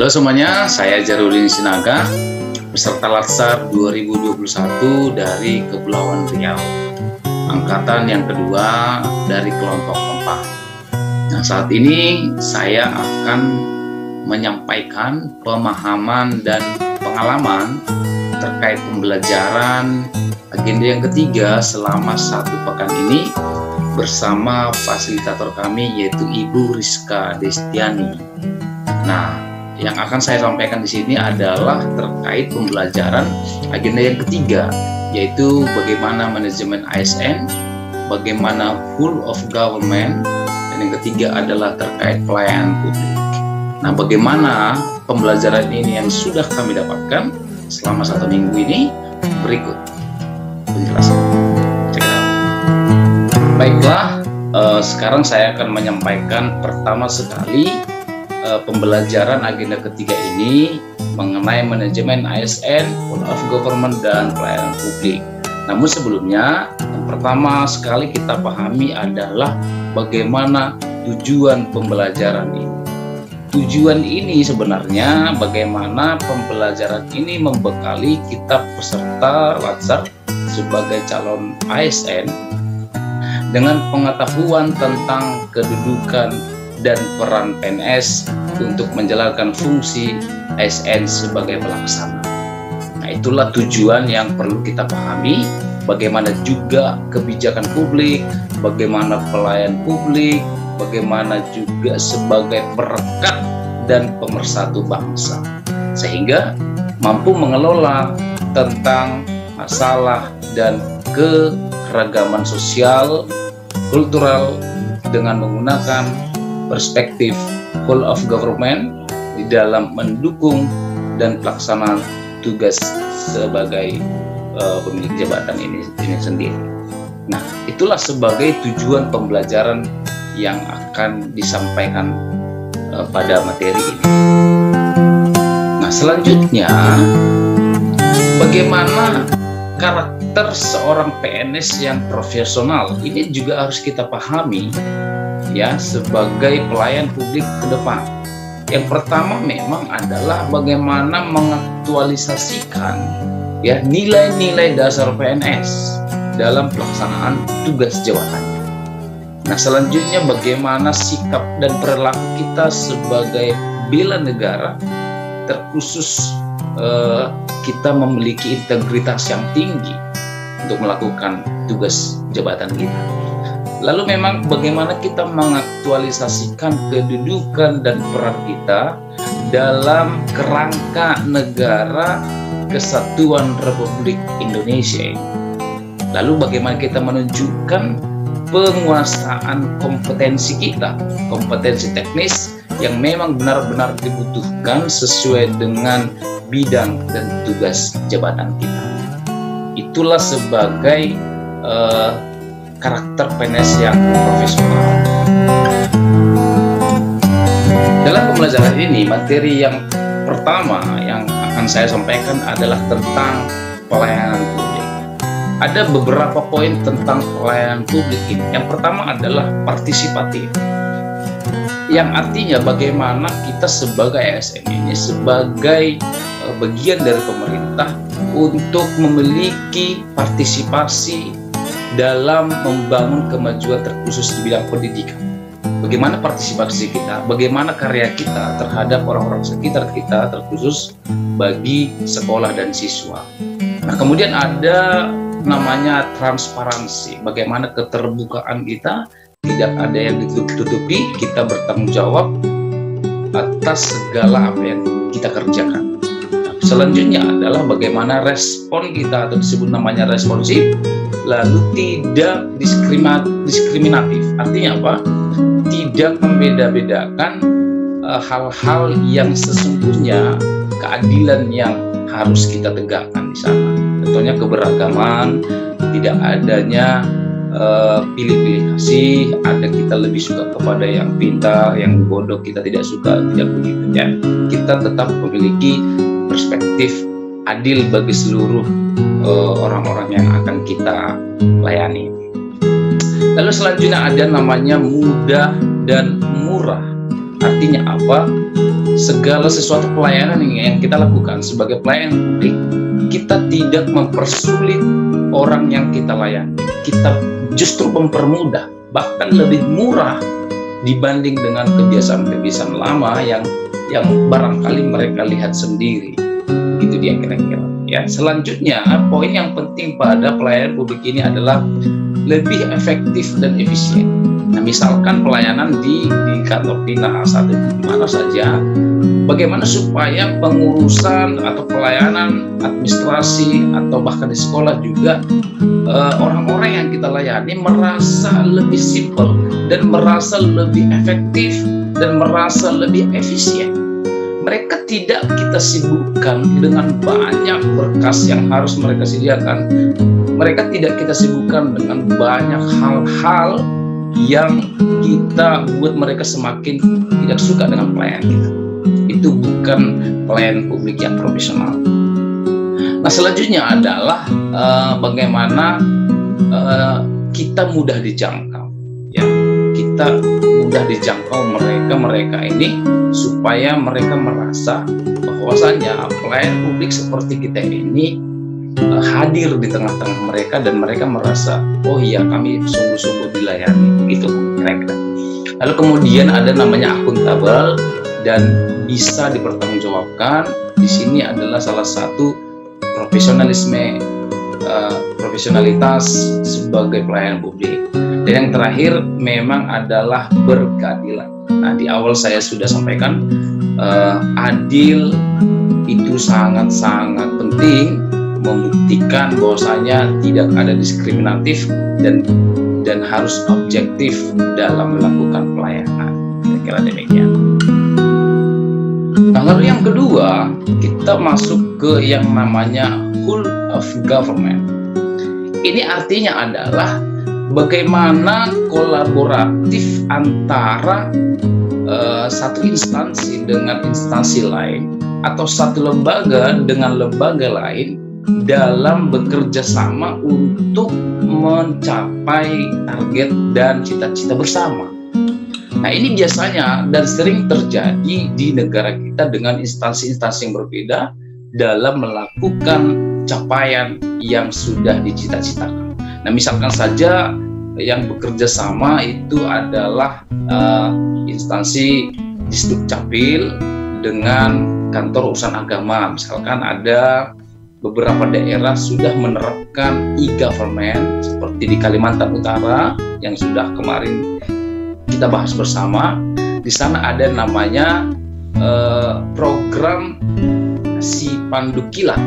Halo semuanya, saya Jarudin Sinaga, peserta Latsar 2021 dari Kepulauan Riau, angkatan yang kedua dari kelompok 4. Nah, saat ini saya akan menyampaikan pemahaman dan pengalaman terkait pembelajaran agenda yang ketiga selama 1 pekan ini bersama fasilitator kami yaitu Ibu Rizka Destiani. Nah, yang akan saya sampaikan di sini adalah terkait pembelajaran agenda yang ketiga, yaitu bagaimana manajemen ASN, bagaimana whole of government, dan yang ketiga adalah terkait pelayanan publik. Nah, bagaimana pembelajaran ini yang sudah kami dapatkan selama 1 minggu ini? Berikut penjelasan. Check it out. Baiklah, sekarang saya akan menyampaikan pertama sekali pembelajaran agenda ketiga ini mengenai manajemen ASN, whole of government, dan pelayanan publik. Namun sebelumnya, yang pertama sekali kita pahami adalah bagaimana tujuan pembelajaran ini. Tujuan ini sebenarnya bagaimana pembelajaran ini membekali kita peserta Latsar sebagai calon ASN dengan pengetahuan tentang kedudukan dan peran PNS untuk menjalankan fungsi ASN sebagai pelaksana. Nah, itulah tujuan yang perlu kita pahami, bagaimana juga kebijakan publik, bagaimana pelayan publik, bagaimana juga sebagai perekat dan pemersatu bangsa, sehingga mampu mengelola tentang masalah dan keragaman sosial, kultural dengan menggunakan perspektif whole of government di dalam mendukung dan pelaksanaan tugas sebagai pemilik jabatan ini sendiri. Nah, itulah sebagai tujuan pembelajaran yang akan disampaikan pada materi ini. Nah, selanjutnya bagaimana karakter seorang PNS yang profesional ini juga harus kita pahami ya sebagai pelayan publik ke depan. Yang pertama memang adalah bagaimana mengaktualisasikan ya nilai-nilai dasar PNS dalam pelaksanaan tugas jabatannya. Nah, selanjutnya bagaimana sikap dan perilaku kita sebagai bela negara, terkhusus kita memiliki integritas yang tinggi untuk melakukan tugas jabatan kita. Lalu memang bagaimana kita mengaktualisasikan kedudukan dan peran kita dalam kerangka negara kesatuan Republik Indonesia. Lalu bagaimana kita menunjukkan penguasaan kompetensi kita, kompetensi teknis yang memang benar-benar dibutuhkan sesuai dengan bidang dan tugas jabatan kita. Itulah sebagai karakter PNS yang profesional. Dalam pembelajaran ini, materi yang pertama yang akan saya sampaikan adalah tentang pelayanan publik. Ada beberapa poin tentang pelayanan publik ini. Yang pertama adalah partisipatif, yang artinya bagaimana kita sebagai ASN ini sebagai bagian dari pemerintah untuk memiliki partisipasi dalam membangun kemajuan terkhusus di bidang pendidikan. Bagaimana partisipasi kita, bagaimana karya kita terhadap orang-orang sekitar kita, terkhusus bagi sekolah dan siswa. Nah, kemudian ada namanya transparansi, bagaimana keterbukaan kita, tidak ada yang ditutupi, kita bertanggung jawab atas segala apa yang kita kerjakan. Nah, selanjutnya adalah bagaimana respon kita, atau disebut namanya responsif, lalu tidak diskriminatif. Artinya apa? Tidak membeda-bedakan hal-hal yang sesungguhnya keadilan yang harus kita tegakkan di sana. Contohnya keberagaman, tidak adanya pilih-pilih kasih, ada kita lebih suka kepada yang pintar, yang bodoh kita tidak suka, tidak begitu ya. Kita tetap memiliki perspektif adil bagi seluruh orang-orang yang akan kita layani. Lalu selanjutnya ada namanya mudah dan murah. Artinya apa? segala sesuatu pelayanan yang kita lakukan sebagai pelayan publik, kita tidak mempersulit orang yang kita layani. Kita justru mempermudah, bahkan lebih murah dibanding dengan kebiasaan-kebiasaan lama yang barangkali mereka lihat sendiri. Gitu dia kira-kira. Ya, selanjutnya poin yang penting pada pelayanan publik ini adalah lebih efektif dan efisien. Nah, misalkan pelayanan di kantor dinas atau di mana saja, bagaimana supaya pengurusan atau pelayanan administrasi atau bahkan di sekolah juga orang-orang yang kita layani merasa lebih simpel dan merasa lebih efektif dan merasa lebih efisien. Mereka tidak kita sibukkan dengan banyak berkas yang harus mereka sediakan. Mereka tidak kita sibukkan dengan banyak hal-hal yang kita buat mereka semakin tidak suka dengan pelayanan kita. Itu bukan pelayanan publik yang profesional. Nah, selanjutnya adalah bagaimana kita mudah dijangkau. Ya, kita mudah dijangkau mereka ini supaya mereka merasa bahwasanya pelayan publik seperti kita ini hadir di tengah-tengah mereka dan mereka merasa, oh iya, kami sungguh-sungguh dilayani. Itu kira-kira. Lalu kemudian ada namanya akuntabel dan bisa dipertanggungjawabkan. Di sini adalah salah satu profesionalitas sebagai pelayan publik. Dan yang terakhir memang adalah berkeadilan. Nah, di awal saya sudah sampaikan adil itu sangat-sangat penting, membuktikan bahwasanya tidak ada diskriminatif dan harus objektif dalam melakukan pelayanan. Kira-kira demikian. Nah, lalu yang kedua, kita masuk ke yang namanya whole of government. Ini artinya adalah bagaimana kolaboratif antara satu instansi dengan instansi lain atau satu lembaga dengan lembaga lain dalam bekerja sama untuk mencapai target dan cita-cita bersama. Nah, ini biasanya dan sering terjadi di negara kita dengan instansi-instansi yang berbeda dalam melakukan capaian yang sudah dicita-citakan. Nah, misalkan saja yang bekerja sama itu adalah instansi Disdukcapil dengan kantor urusan agama. Misalkan ada beberapa daerah sudah menerapkan e-government seperti di Kalimantan Utara yang sudah kemarin kita bahas bersama. Di sana ada namanya program Si Pandu Kilat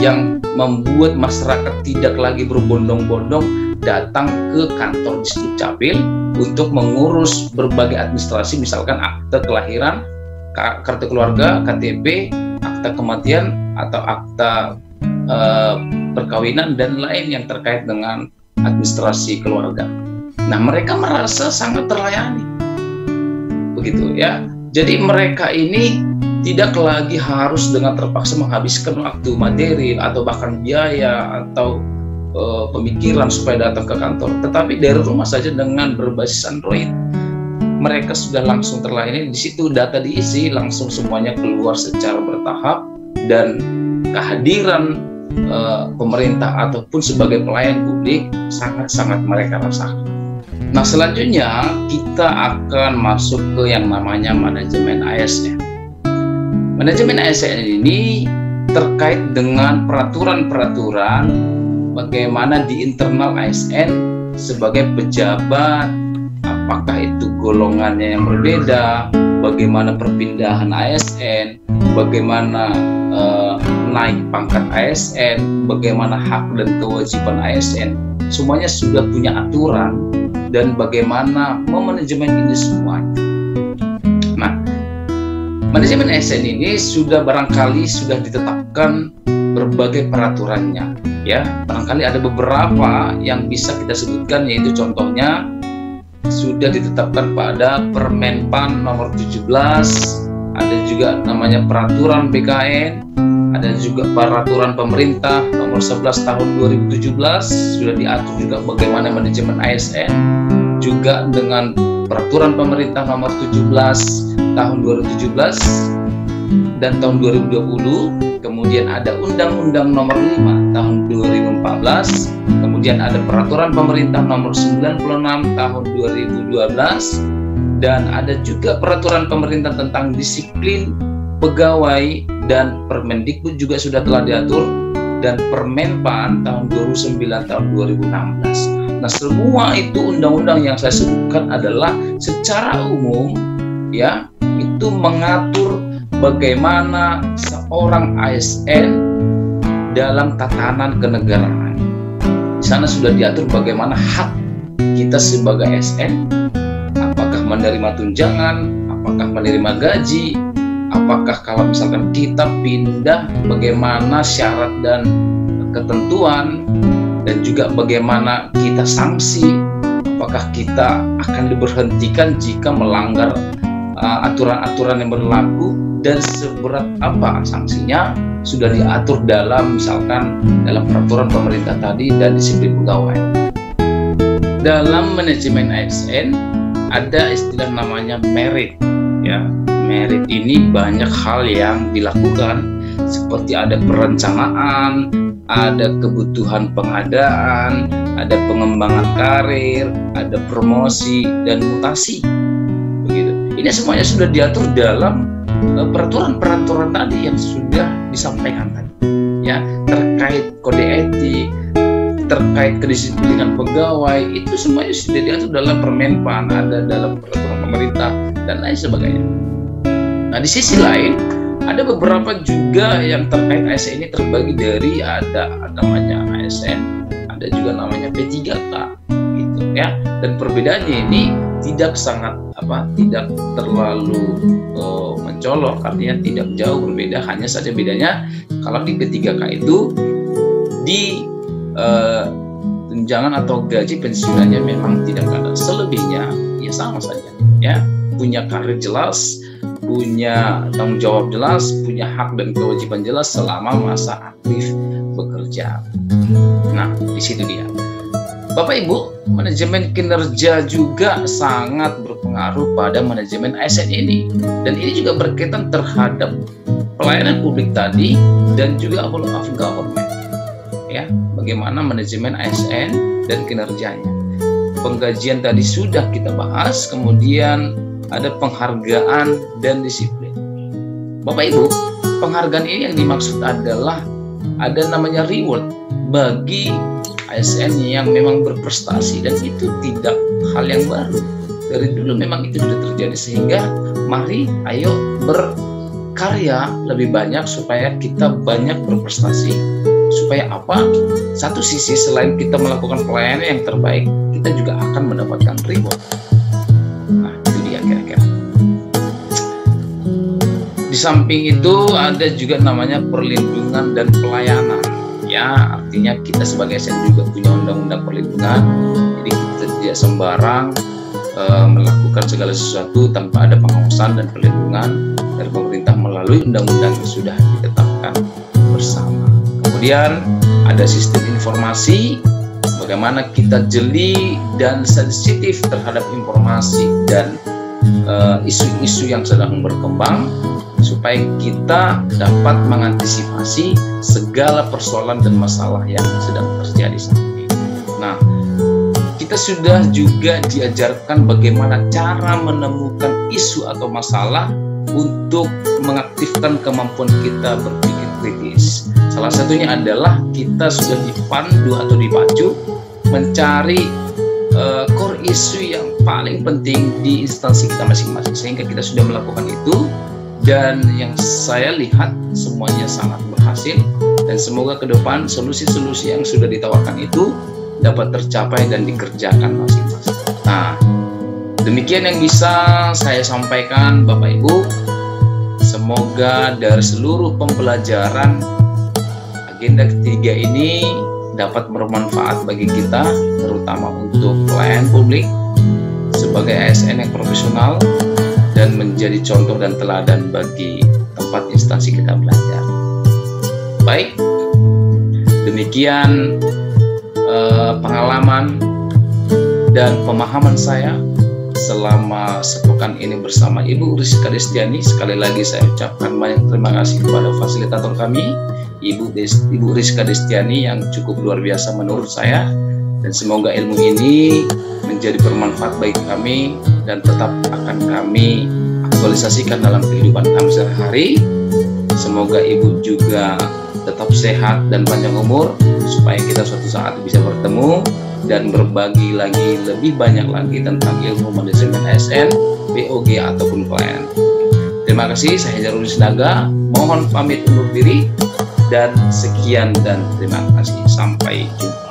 yang membuat masyarakat tidak lagi berbondong-bondong datang ke kantor Disdukcapil untuk mengurus berbagai administrasi, misalkan akte kelahiran, kartu keluarga, KTP, akta kematian atau akta perkawinan dan lain yang terkait dengan administrasi keluarga. Nah, mereka merasa sangat terlayani, begitu ya. Jadi mereka ini tidak lagi harus dengan terpaksa menghabiskan waktu, materi, atau bahkan biaya atau pemikiran supaya datang ke kantor, tetapi dari rumah saja dengan berbasis Android mereka sudah langsung terlayani. Di situ data diisi langsung, semuanya keluar secara bertahap, dan kehadiran pemerintah ataupun sebagai pelayan publik sangat-sangat mereka rasakan. Nah, selanjutnya kita akan masuk ke yang namanya manajemen ASN. Manajemen ASN ini terkait dengan peraturan-peraturan bagaimana di internal ASN sebagai pejabat, apakah itu golongannya yang berbeda, bagaimana perpindahan ASN, bagaimana naik pangkat ASN, bagaimana hak dan kewajiban ASN, semuanya sudah punya aturan dan bagaimana memanajemen ini semuanya. Nah, manajemen ASN ini barangkali sudah ditetapkan berbagai peraturannya. Ya, barangkali ada beberapa yang bisa kita sebutkan, yaitu contohnya sudah ditetapkan pada Permenpan nomor 17, ada juga namanya peraturan BKN, ada juga peraturan pemerintah nomor 11 tahun 2017, sudah diatur juga bagaimana manajemen ASN, juga dengan Peraturan Pemerintah Nomor 17 Tahun 2017 dan tahun 2020, kemudian ada Undang-Undang Nomor 5 Tahun 2014, kemudian ada Peraturan Pemerintah Nomor 96 Tahun 2012, dan ada juga Peraturan Pemerintah tentang Disiplin Pegawai, dan Permendikbud juga sudah telah diatur, dan Permenpan tahun 29 tahun 2016. Nah, semua itu undang-undang yang saya sebutkan adalah secara umum ya, itu mengatur bagaimana seorang ASN dalam tatanan kenegaraan. Di sana sudah diatur bagaimana hak kita sebagai ASN, apakah menerima tunjangan, apakah menerima gaji, apakah kalau misalkan kita pindah bagaimana syarat dan ketentuan, dan juga bagaimana kita sanksi, apakah kita akan diberhentikan jika melanggar aturan-aturan yang berlaku, dan seberat apa sanksinya sudah diatur dalam misalkan dalam peraturan pemerintah tadi dan disiplin pegawai. Dalam manajemen ASN ada istilah namanya merit ya. Merit ini banyak hal yang dilakukan, seperti ada perencanaan, ada kebutuhan pengadaan, ada pengembangan karir, ada promosi dan mutasi. Begitu. Ini semuanya sudah diatur dalam peraturan-peraturan tadi yang sudah disampaikan tadi. Ya, terkait kode etik, terkait kedisiplinan pegawai, itu semuanya sudah diatur dalam Permenpan, ada dalam peraturan pemerintah dan lain sebagainya. Nah, di sisi lain ada beberapa juga yang terkait ASN ini terbagi dari ada namanya ASN, ada juga namanya P3K gitu ya. Dan perbedaannya ini tidak tidak terlalu mencolok, artinya tidak jauh berbeda, hanya saja bedanya kalau di P3K itu di tunjangan atau gaji pensiunannya memang tidak ada, selebihnya ya sama saja ya, punya karir jelas, punya tanggung jawab jelas, punya hak dan kewajiban jelas selama masa aktif bekerja. Nah, di situ dia. Bapak Ibu, manajemen kinerja juga sangat berpengaruh pada manajemen ASN ini, dan ini juga berkaitan terhadap pelayanan publik tadi dan juga whole of government. Ya, bagaimana manajemen ASN dan kinerjanya. Penggajian tadi sudah kita bahas, kemudian ada penghargaan dan disiplin. Bapak Ibu, penghargaan ini yang dimaksud adalah ada namanya reward bagi ASN yang memang berprestasi, dan itu tidak hal yang baru. Dari dulu memang itu sudah terjadi, sehingga mari ayo berkarya lebih banyak supaya kita banyak berprestasi. Supaya apa? Satu sisi selain kita melakukan pelayanan yang terbaik, kita juga akan mendapatkan reward. Nah, itu dia kira-kira. Di samping itu ada juga namanya perlindungan dan pelayanan. Ya, artinya kita sebagai ASN juga punya undang-undang perlindungan. Jadi kita tidak sembarang melakukan segala sesuatu tanpa ada pengawasan dan perlindungan dari pemerintah melalui undang-undang yang sudah ditetapkan bersama. Kemudian ada sistem informasi, bagaimana kita jeli dan sensitif terhadap informasi dan isu-isu yang sedang berkembang, supaya kita dapat mengantisipasi segala persoalan dan masalah yang sedang terjadi saat ini. Nah, kita sudah juga diajarkan bagaimana cara menemukan isu atau masalah untuk mengaktifkan kemampuan kita berpikir kritis. Salah satunya adalah kita sudah dipandu atau dipacu mencari core isu yang paling penting di instansi kita masing-masing, sehingga kita sudah melakukan itu. Dan yang saya lihat semuanya sangat berhasil, dan semoga ke depan solusi-solusi yang sudah ditawarkan itu dapat tercapai dan dikerjakan masing-masing. Nah, demikian yang bisa saya sampaikan Bapak Ibu. Semoga dari seluruh pembelajaran agenda ketiga ini dapat bermanfaat bagi kita, terutama untuk pelayan publik sebagai ASN yang profesional, dan menjadi contoh dan teladan bagi tempat instansi kita belajar. Baik, demikian pengalaman dan pemahaman saya. selama sepekan ini bersama Ibu Rizka Destiani. Sekali lagi saya ucapkan banyak terima kasih kepada fasilitator kami, Ibu Rizka Destiani, yang cukup luar biasa menurut saya. Dan semoga ilmu ini menjadi bermanfaat bagi kami dan tetap akan kami aktualisasikan dalam kehidupan kami sehari-hari. Semoga Ibu juga tetap sehat dan panjang umur, supaya kita suatu saat bisa bertemu dan berbagi lagi lebih banyak lagi tentang ilmu manajemen ASN, BOG ataupun klien. Terima kasih, saya Jarudin Sinaga, mohon pamit undur diri dan sekian dan terima kasih, sampai jumpa.